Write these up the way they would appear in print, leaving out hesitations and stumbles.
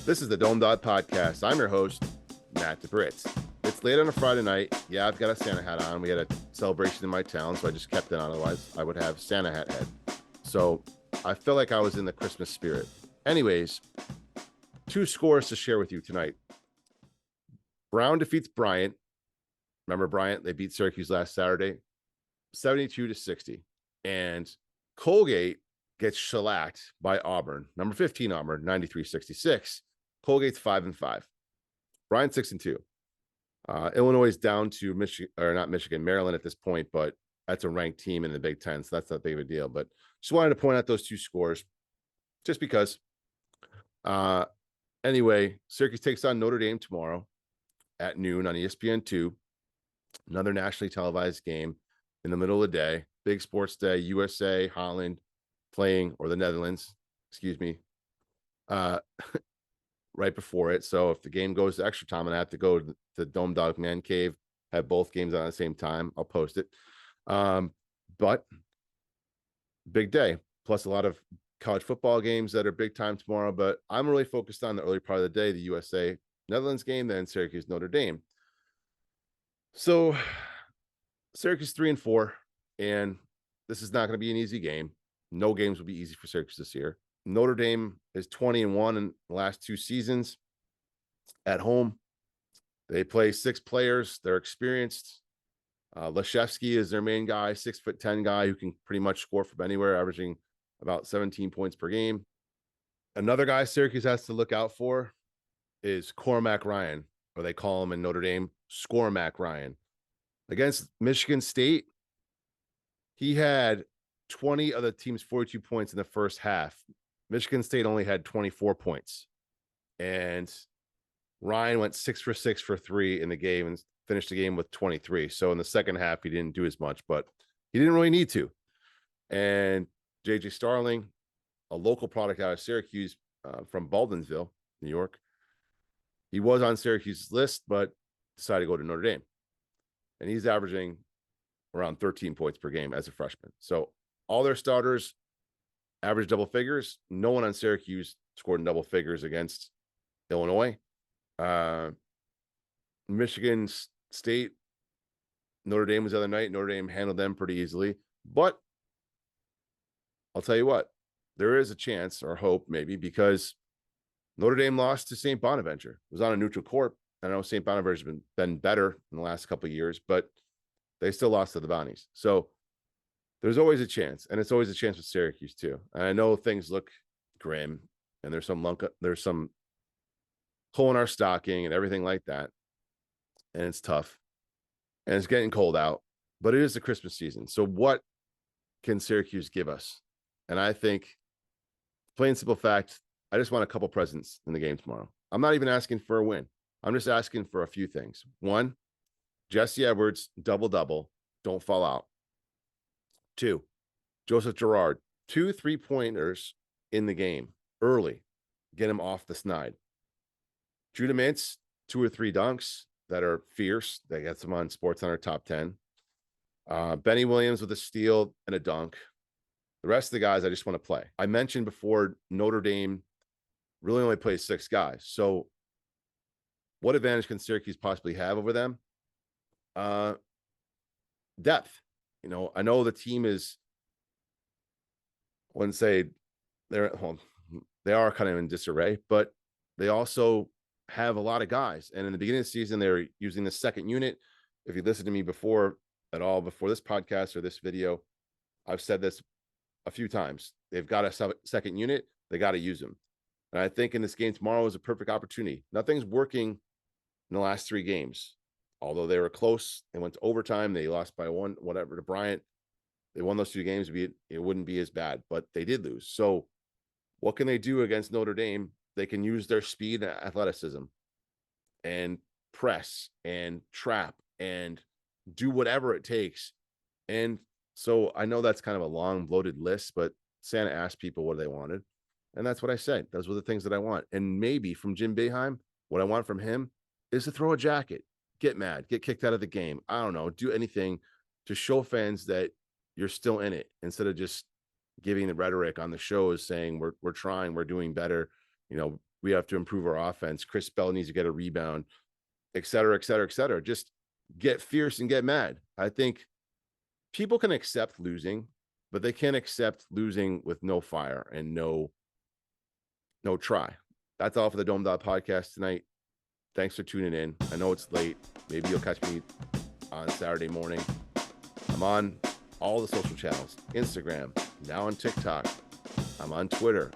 This is the Dome Dawg podcast. I'm your host, Matt DeBritz. It's late on a Friday night. Yeah, I've got a Santa hat on. We had a celebration in my town, so I just kept it on. Otherwise, I would have Santa hat head. So I felt like I was in the Christmas spirit. Anyways, two scores to share with you tonight. Brown defeats Bryant. Remember Bryant? They beat Syracuse last Saturday, 72-60. And Colgate gets shellacked by Auburn. Number 15 Auburn, 93-66. Colgate's 5-5. Bryant 6-2. Illinois is down to Maryland at this point, but that's a ranked team in the Big Ten, so that's not big of a deal. But just wanted to point out those two scores, just because. Anyway, Syracuse takes on Notre Dame tomorrow at noon on ESPN2. Another nationally televised game in the middle of the day. Big sports day. USA, Holland playing, or the Netherlands, excuse me, right before it. So if the game goes to extra time and I have to go to the Dome Dawg Man Cave, have both games on at the same time, I'll post it. But big day, plus a lot of college football games that are big time tomorrow. But I'm really focused on the early part of the day, the USA Netherlands game, then Syracuse Notre Dame. So Syracuse 3-4, and this is not going to be an easy game. No games will be easy for Syracuse this year. Notre Dame is 20-1 in the last two seasons at home. They play 6 players. They're experienced. Leshevsky is their main guy, 6'10" guy who can pretty much score from anywhere, averaging about 17 points per game. Another guy Syracuse has to look out for is Cormac Ryan, or they call him in Notre Dame Scormac Ryan. Against Michigan State, he had 20 of the team's 42 points in the first half. Michigan State only had 24 points. And Ryan went 6 for 6 for 3 in the game and finished the game with 23. So in the second half, he didn't do as much, but he didn't really need to. And J.J. Starling, a local product out of Syracuse from Baldwinsville, New York, he was on Syracuse's list, but decided to go to Notre Dame. And he's averaging around 13 points per game as a freshman. So all their starters average double figures. No one on Syracuse scored in double figures against Illinois. Michigan State, Notre Dame was the other night. Notre Dame handled them pretty easily. But I'll tell you what, there is a chance or hope maybe, because Notre Dame lost to St. Bonaventure. It was on a neutral court. I know St. Bonaventure's been better in the last couple of years, but they still lost to the Bonnies. So there's always a chance, and it's always a chance with Syracuse too. And I know things look grim, and there's some hole in our stocking and everything like that, and it's tough, and it's getting cold out. But it is the Christmas season, so what can Syracuse give us? And I think, plain simple fact, I just want a couple presents in the game tomorrow. I'm not even asking for a win. I'm just asking for a few things. One, Jesse Edwards, double-double, don't fall out. 2, Joseph Girard, 2 3-pointers in the game early. Get him off the snide. Judah Mintz, 2 or 3 dunks that are fierce. That gets him on SportsCenter top 10. Benny Williams with a steal and a dunk. The rest of the guys I just want to play. I mentioned before, Notre Dame really only plays 6 guys. So what advantage can Syracuse possibly have over them? Depth. You know, I know the team is, I wouldn't say they are kind of in disarray, but they also have a lot of guys. And in the beginning of the season, they were using the second unit. If you listen to me before this podcast or this video, I've said this a few times. They've got a second unit. They got to use them. And I think in this game tomorrow is a perfect opportunity. Nothing's working in the last 3 games. Although they were close, they went to overtime. They lost by 1, whatever, to Bryant. They won those 2 games. It wouldn't be as bad, but they did lose. So what can they do against Notre Dame? They can use their speed and athleticism and press and trap and do whatever it takes. And so I know that's kind of a long, bloated list, but Santa asked people what they wanted. And that's what I said. Those were the things that I want. And maybe from Jim Boeheim, what I want from him is to throw a jacket, get mad, get kicked out of the game. I don't know, do anything to show fans that you're still in it, instead of just giving the rhetoric on the shows saying we're trying, we're doing better, you know, We have to improve our offense. Chris Bell needs to get a rebound, et cetera, et cetera, et cetera. Just get fierce and get mad. I think people can accept losing, but they can't accept losing with no fire and no try. That's all for the Dome Dawg podcast tonight. Thanks for tuning in. I know it's late. Maybe you'll catch me on Saturday morning. I'm on all the social channels, Instagram, now on TikTok. I'm on Twitter.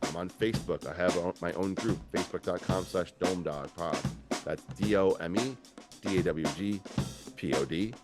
I'm on Facebook. I have my own group, facebook.com/DomeDawgPod. That's DOMEDAWGPOD.